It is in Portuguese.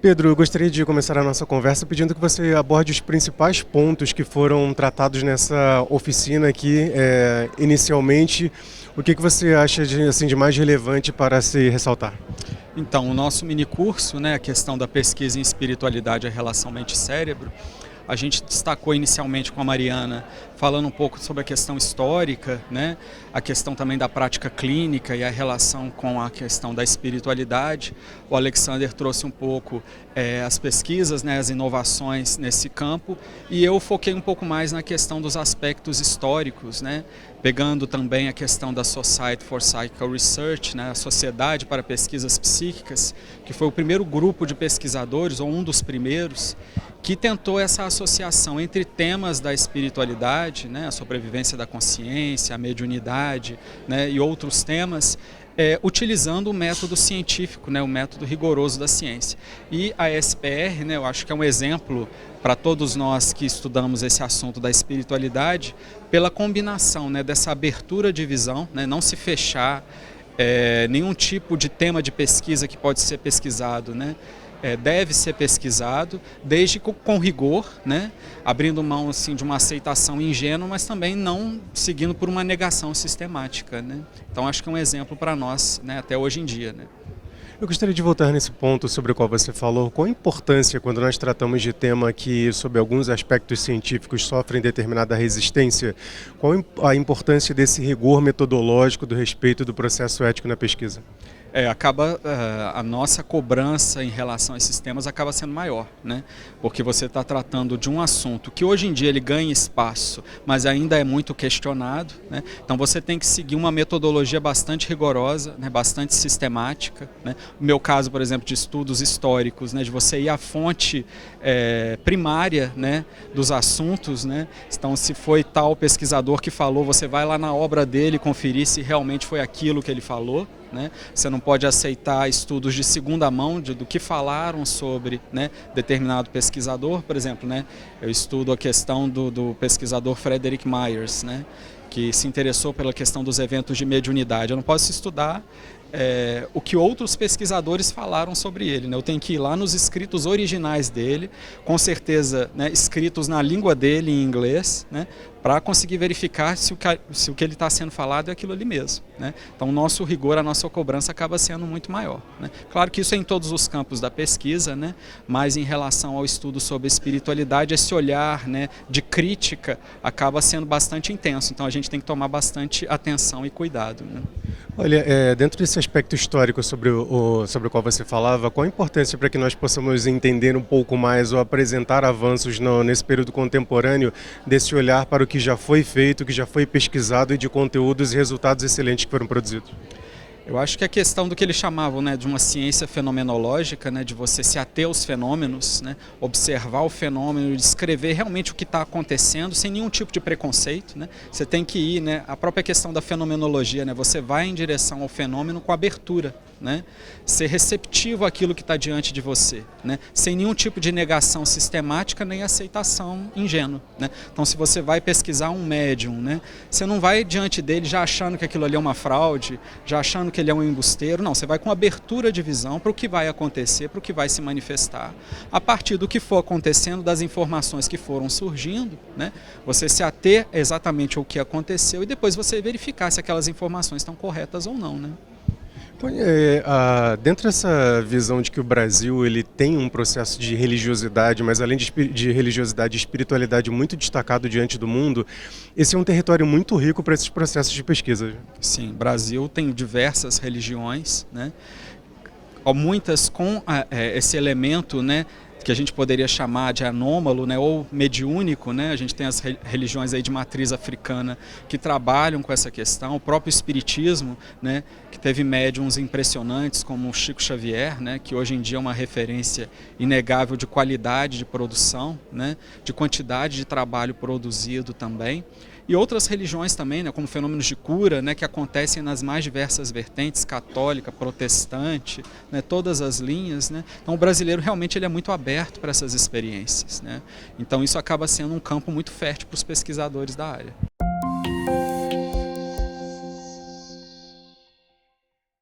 Pedro, eu gostaria de começar a nossa conversa pedindo que você aborde os principais pontos que foram tratados nessa oficina aqui, inicialmente. O que você acha de mais relevante para se ressaltar? Então, o nosso minicurso, né, a questão da pesquisa em espiritualidade e a relação mente-cérebro, a gente destacou inicialmente com a Mariana, falando um pouco sobre a questão histórica, né, a questão também da prática clínica e a relação com a questão da espiritualidade. O Alexander trouxe um pouco as pesquisas, né, as inovações nesse campo, e eu foquei um pouco mais na questão dos aspectos históricos, né, pegando também a questão da Society for Psychical Research, né, a Sociedade para Pesquisas Psíquicas, que foi o primeiro grupo de pesquisadores, ou um dos primeiros, que tentou essa associação entre temas da espiritualidade, né, a sobrevivência da consciência, a mediunidade, né, e outros temas, utilizando o método científico, né, o método rigoroso da ciência. E a SPR, né, eu acho que é um exemplo para todos nós que estudamos esse assunto da espiritualidade, pela combinação, né, dessa abertura de visão, né, não se fechar, nenhum tipo de tema de pesquisa que pode ser pesquisado, né, deve ser pesquisado, desde com rigor, né, abrindo mão assim, de uma aceitação ingênua, mas também não seguindo por uma negação sistemática, né. Então acho que é um exemplo para nós, né, até hoje em dia, né. Eu gostaria de voltar nesse ponto sobre o qual você falou. Qual a importância quando nós tratamos de tema que, sob alguns aspectos científicos, sofrem determinada resistência? Qual a importância desse rigor metodológico do respeito do processo ético na pesquisa? Acaba a nossa cobrança em relação a esses temas acaba sendo maior, né? Porque você está tratando de um assunto que hoje em dia ele ganha espaço, mas ainda é muito questionado, né? Então você tem que seguir uma metodologia bastante rigorosa, né? Bastante sistemática, né? No meu caso, por exemplo, de estudos históricos, né? De você ir à fonte primária, né? Dos assuntos, né? Então se foi tal pesquisador que falou, você vai lá na obra dele conferir se realmente foi aquilo que ele falou. Né? Você não pode aceitar estudos de segunda mão do que falaram sobre, né, determinado pesquisador. Por exemplo, né, eu estudo a questão do pesquisador Frederick Myers, né, que se interessou pela questão dos eventos de mediunidade. Eu não posso estudar o que outros pesquisadores falaram sobre ele, né? Eu tenho que ir lá nos escritos originais dele, com certeza, né, escritos na língua dele em inglês, né, para conseguir verificar se o que ele está sendo falado é aquilo ali mesmo, né? Então o nosso rigor, a nossa cobrança acaba sendo muito maior, né? Claro que isso é em todos os campos da pesquisa, né, mas em relação ao estudo sobre espiritualidade, esse olhar, né, de crítica acaba sendo bastante intenso, então a gente tem que tomar bastante atenção e cuidado, né? Olha, dentro desse aspecto histórico sobre o qual você falava, qual a importância para que nós possamos entender um pouco mais ou apresentar avanços nesse período contemporâneo desse olhar para o que já foi feito, que já foi pesquisado e de conteúdos e resultados excelentes que foram produzidos? Eu acho que a questão do que eles chamavam, né, de uma ciência fenomenológica, né, de você se ater aos fenômenos, né, observar o fenômeno, descrever realmente o que está acontecendo sem nenhum tipo de preconceito, né. Você tem que ir, né, a própria questão da fenomenologia, né, você vai em direção ao fenômeno com abertura, né, ser receptivo àquilo que está diante de você, né, sem nenhum tipo de negação sistemática nem aceitação ingênua, né. Então se você vai pesquisar um médium, né, você não vai diante dele já achando que aquilo ali é uma fraude, já achando que ele é um embusteiro, não, você vai com abertura de visão para o que vai acontecer, para o que vai se manifestar. A partir do que for acontecendo, das informações que foram surgindo, né, você se ater exatamente ao que aconteceu e depois você verificar se aquelas informações estão corretas ou não, né? Dentro dessa visão de que o Brasil ele tem um processo de religiosidade, mas além de religiosidade e espiritualidade muito destacado diante do mundo, esse é um território muito rico para esses processos de pesquisa. Sim, o Brasil tem diversas religiões, né? Muitas com esse elemento, né, que a gente poderia chamar de anômalo, né, ou mediúnico, né? A gente tem as religiões aí de matriz africana que trabalham com essa questão, o próprio espiritismo, né, que teve médiums impressionantes como o Chico Xavier, né, que hoje em dia é uma referência inegável de qualidade de produção, né, de quantidade de trabalho produzido também. E outras religiões também, né, como fenômenos de cura, né, que acontecem nas mais diversas vertentes, católica, protestante, né, todas as linhas, né. Então o brasileiro realmente ele é muito aberto para essas experiências, né. Então isso acaba sendo um campo muito fértil para os pesquisadores da área.